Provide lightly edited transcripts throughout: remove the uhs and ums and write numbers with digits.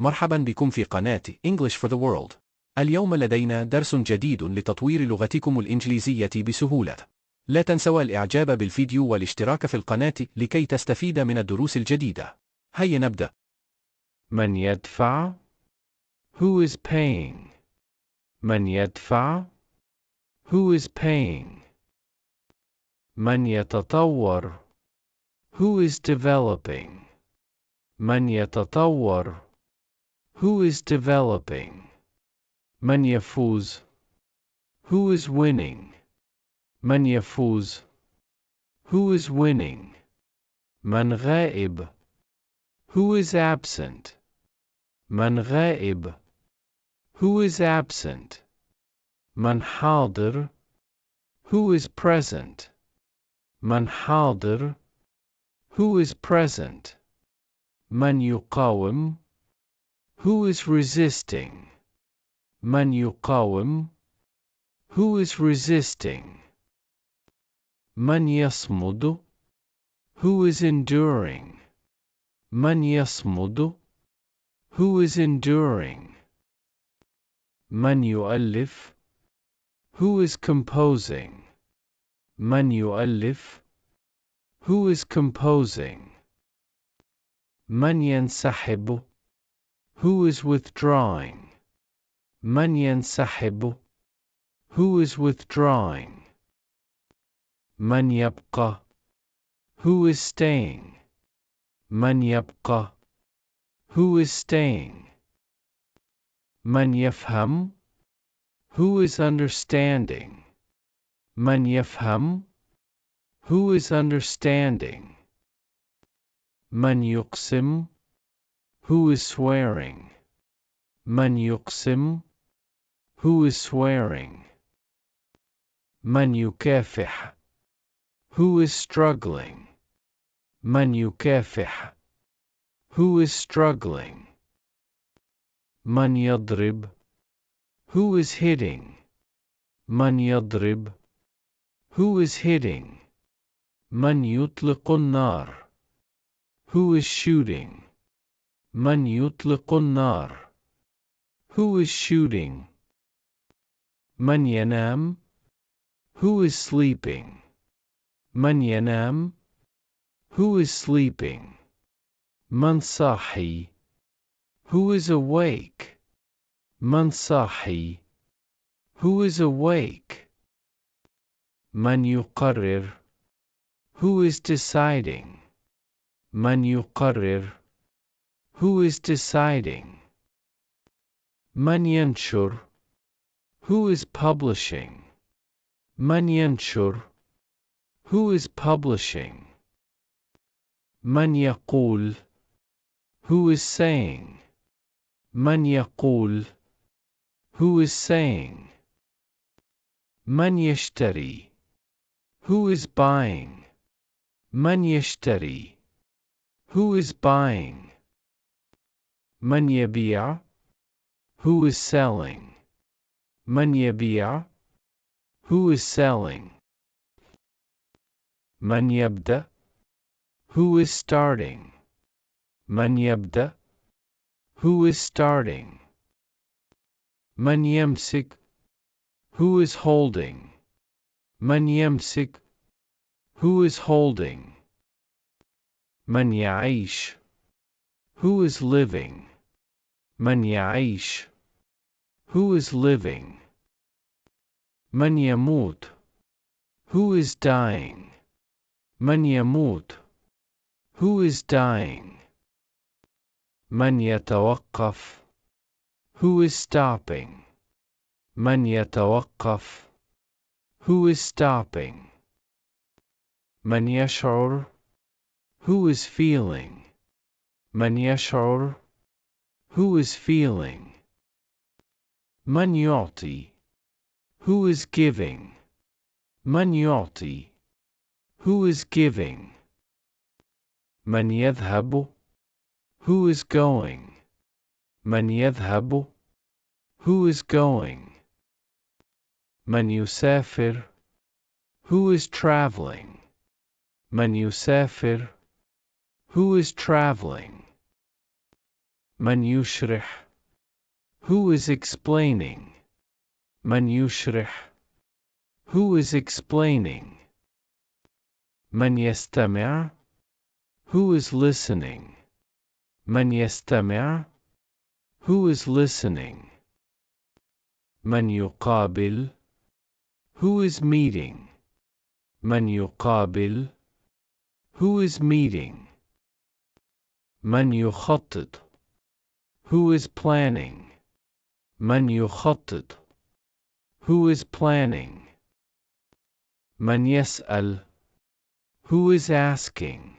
مرحبا بكم في قناة English for the World. اليوم لدينا درس جديد لتطوير لغتكم الإنجليزية بسهولة. لا تنسوا الإعجاب بالفيديو والاشتراك في القناة لكي تستفيد من الدروس الجديدة. هيا نبدأ. من يدفع؟ Who is paying? من يدفع؟ Who is paying? من يتطور؟ Who is developing? من يتطور؟ Who is developing? من يفوز؟ Who is winning? من يفوز؟ Who is winning? من غائب؟ Who is absent? من غائب؟ Who is absent? من حاضر؟ Who is present? من حاضر؟ Who is present? من يقاوم؟ Who is resisting? من يقاوم؟ Who is resisting? من يصمد؟ Who is enduring? من يصمد؟ Who is enduring? من يؤلف؟ Who is composing? من يؤلف؟ Who is composing? من ينسحب؟ Who is withdrawing? من ينسحب؟ Who is withdrawing? من يبقى؟ Who is staying? من يبقى؟ Who is staying? من يفهم؟ Who is understanding? من يفهم؟ Who is understanding? من يقسم؟ Who is swearing? من يقسم؟ Who is swearing? من يكافح؟ Who is struggling? من يكافح؟ Who is struggling? من يضرب؟ Who is hitting? من يضرب؟ Who is hitting? من يطلق النار؟ Who is shooting? من يطلق النار؟ Who is shooting? من ينام؟ Who is sleeping? من ينام؟ Who is sleeping? من صاحي؟ Who is awake? من صاحي؟ Who is awake? من يقرر؟ Who is deciding? من يقرر؟ Who is deciding? من ينشر؟ Who is publishing? من ينشر؟ Who is publishing? من يقول؟ Who is saying? من يقول؟ Who is saying? من يشتري؟ Who is buying? من يشتري؟ Who is buying? من يبيع؟ Who is selling? من يبيع؟ Who is selling? من يبدأ؟ Who is starting? من يبدأ؟ Who is starting? من يمسك؟ Who is holding? من يمسك؟ Who is holding? من يعيش؟ Who is living? من يعيش؟ Who is living? من يموت؟ Who is dying? من يموت؟ Who is dying? من يتوقف؟ Who is stopping? من يتوقف؟ Who is stopping? من يشعر؟ Who is feeling? من يشعر؟ Who is feeling? من يعطي؟ Who is giving? من يعطي؟ Who is giving? من يذهب؟ Who is going? من يذهب؟ Who is going? من يسافر؟ Who is traveling? من يسافر؟ Who is traveling? من يشرح. Who is explaining. من يشرح. Who is explaining. من يستمع. Who is listening. من يستمع. Who is listening. من يقابل. Who is meeting. من يقابل. Who is meeting. من يخطط. Who is planning. من يخطط. Who is planning. من يسأل. Who is asking.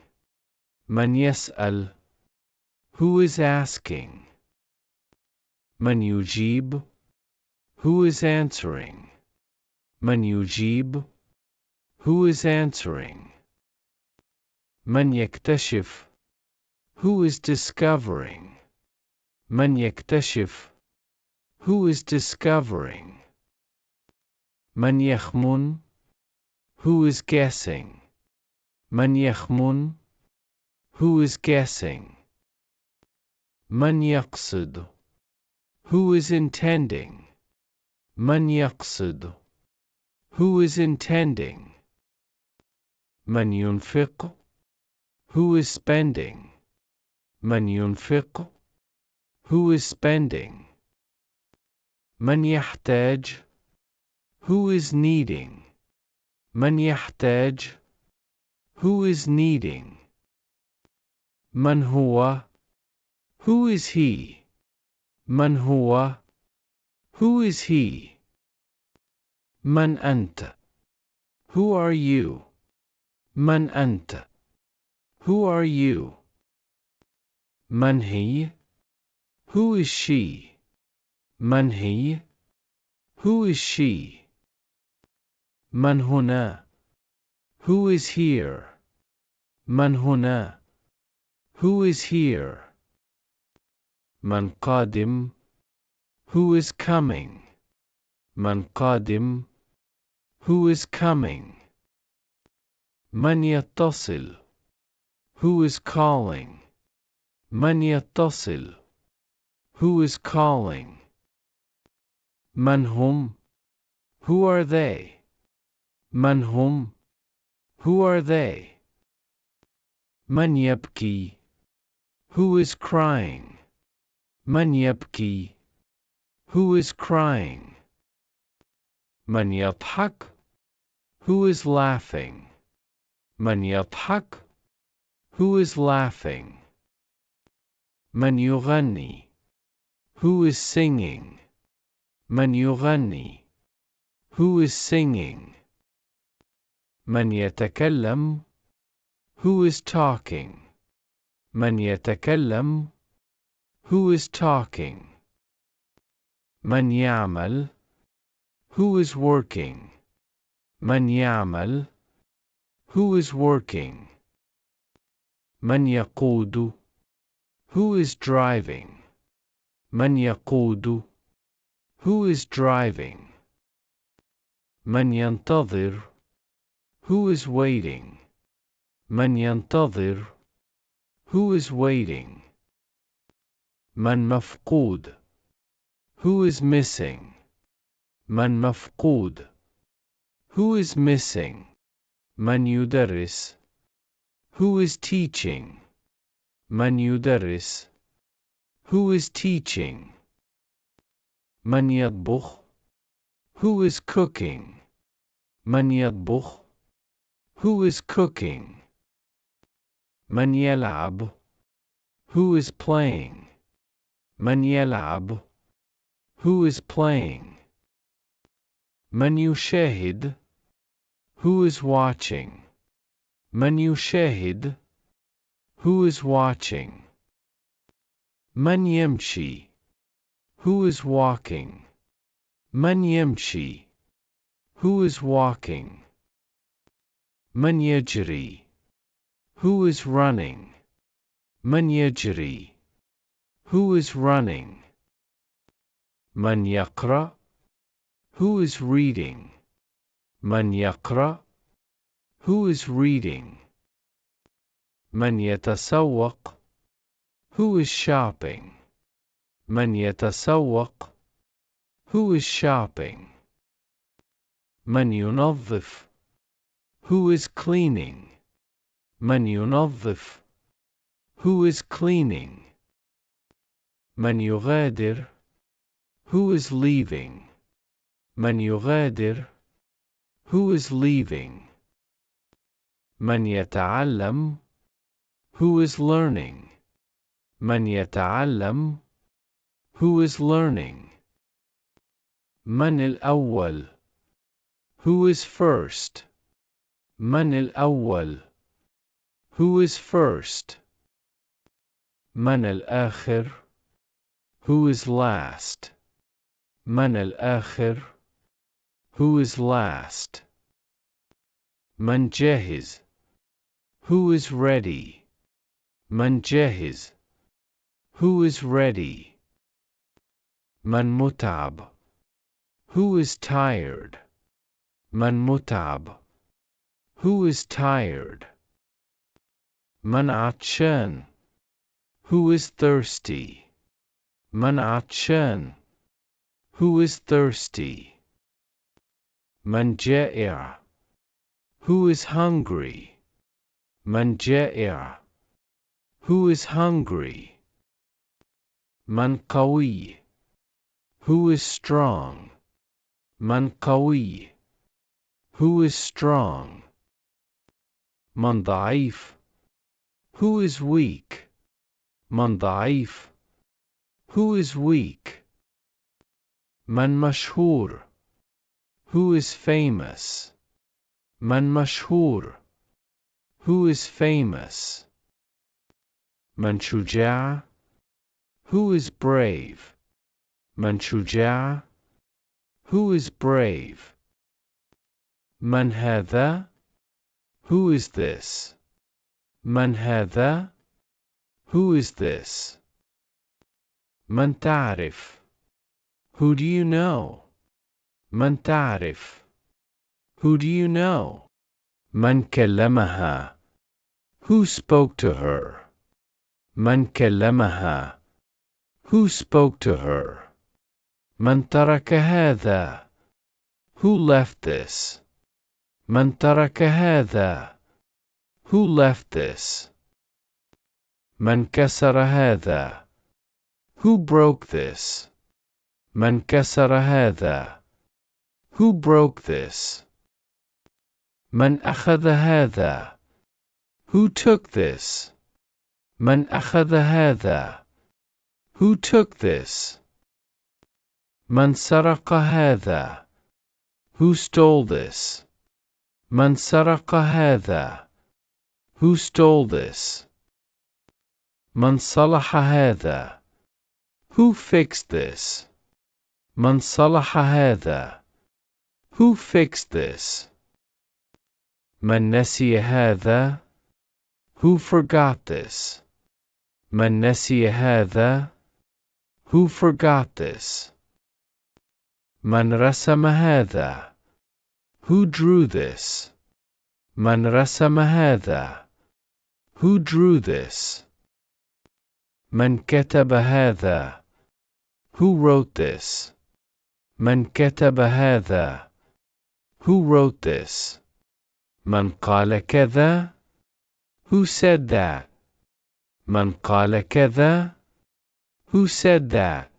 من يسأل. Who is asking. من يجيب. Who is answering. من يجيب. Who is answering. من يكتشف. Who is discovering. من يكتشف. Who is discovering. من يخمن. Who is guessing. من يخمن. Who is guessing. من يقصد. Who is intending. من يقصد. Who is intending. من ينفق. Who is spending. من ينفق. Who is spending. من يحتاج. Who is needing. من يحتاج. Who is needing. من هو. Who is he. من هو. Who is he. من أنت. Who are you. من أنت. Who are you. من هي. Who is she. من هي. Who is she. من هنا. Who is here. من هنا. Who is here. من قادم. Who is coming. من قادم. Who is coming. من يتصل. Who is calling. من يتصل. Who is calling. من هم. Who are they. من هم. Who are they. من يبكي. Who is crying. من يبكي. Who is crying. من يضحك. Who is laughing. من يضحك. Who is laughing. من يغني. Who is singing. من يغني. Who is singing. من يتكلم. Who is talking. من يتكلم. Who is talking. من يعمل. Who is working. من يعمل. Who is working. من يقود. Who is driving. من يقود. Who is driving. من ينتظر. Who is waiting. من ينتظر. Who is waiting. من مفقود. Who is missing. من مفقود. Who is missing. من يدرس. Who is teaching. من يدرس. Who is teaching. من يطبخ. Who is cooking. من يطبخ. Who is cooking. من يلعب. Who is playing. من يلعب. Who is playing. من يشاهد. Who is watching. من يشاهد. Who is watching. من يمشي. Who is walking. من يمشي. Who is walking. من يجري. Who is running. من يجري. Who is running. من يقرأ. Who is reading. من يقرأ. Who is reading. من يتسوق. Who is shopping. من يتسوق. Who is shopping? من ينظف. Who is cleaning? من ينظف. Who is cleaning? من يغادر. Who is leaving? من يغادر. Who is leaving? من يتعلم. Who is learning? من يتعلم. Who is learning? من الأول. Who is first? من الأول. Who is first? من الآخر. Who is last? من الآخر. Who is last? من جاهز. Who is ready? من جاهز. Who is ready? من متعب. Who is tired? من متعب. Who is tired? من عطشان. Who is thirsty? من عطشان. Who is thirsty? من جائع. Who is hungry? من جائع. Who is hungry? من قوي. Who is strong? من قوي. Who is strong? من ضعيف. Who is weak? من ضعيف. Who is weak? من مشهور. Who is famous? من مشهور. Who is famous? من شجاع. Who is brave? من شجاع. Who is brave? من هذا. Who is this? من هذا. Who is this? من تعرف. Who do you know? من تعرف. Who do you know? من كلمها. Who spoke to her? من كلمها. Who spoke to her? من ترك هذا. Who left this? من ترك هذا. Who left this? من كسر هذا. Who broke this? من كسر هذا. Who broke this? من أخذ هذا. Who took this? من أخذ هذا. Who took this? من سرق هذا. Who stole this? من سرق هذا. Who stole this? من صلح هذا. Who fixed this? من صلح هذا. Who fixed this? من نسي هذا. Who forgot this? من نسي هذا. Who forgot this? من رسم هذا. Who drew this? من رسم هذا. Who drew this? من كتب هذا. Who wrote this? من كتب هذا. Who wrote this? من قال كذا. Who said that? من قال كذا. Who said that?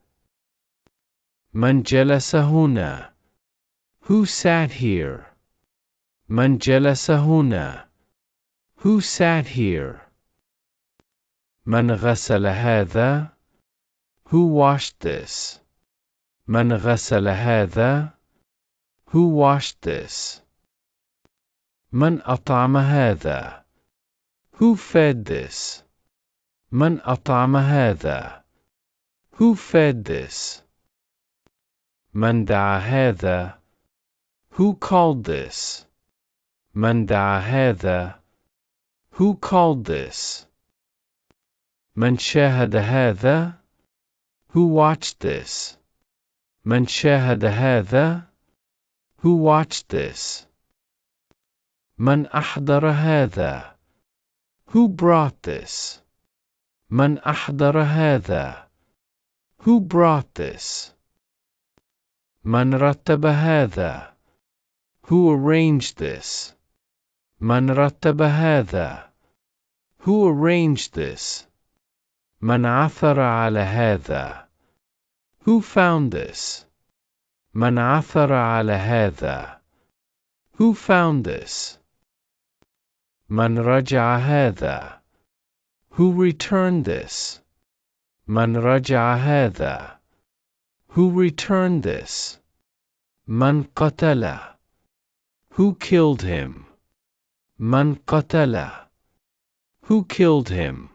من جلس هنا. Who sat here? من جلس هنا. Who sat here? من غسل هذا. Who washed this? من غسل هذا. Who washed this? من أطعم هذا. Who fed this? من أطعم هذا. Who fed this? من دعا هذا. Who called this? من دعا هذا. Who called this? من شاهد هذا. Who watched this? من شاهد هذا. Who watched this? من أحضر هذا. Who brought this? من أحضر هذا. Who brought this? من رتب هذا؟ Who arranged this? من رتب هذا؟ Who arranged this? من عثر على هذا؟ Who found this? من عثر على هذا؟ Who found this? من رجع هذا؟ Who returned this? من رجع هذا؟ Who returned this? من قتل؟ Who killed him? من قتل؟ Who killed him?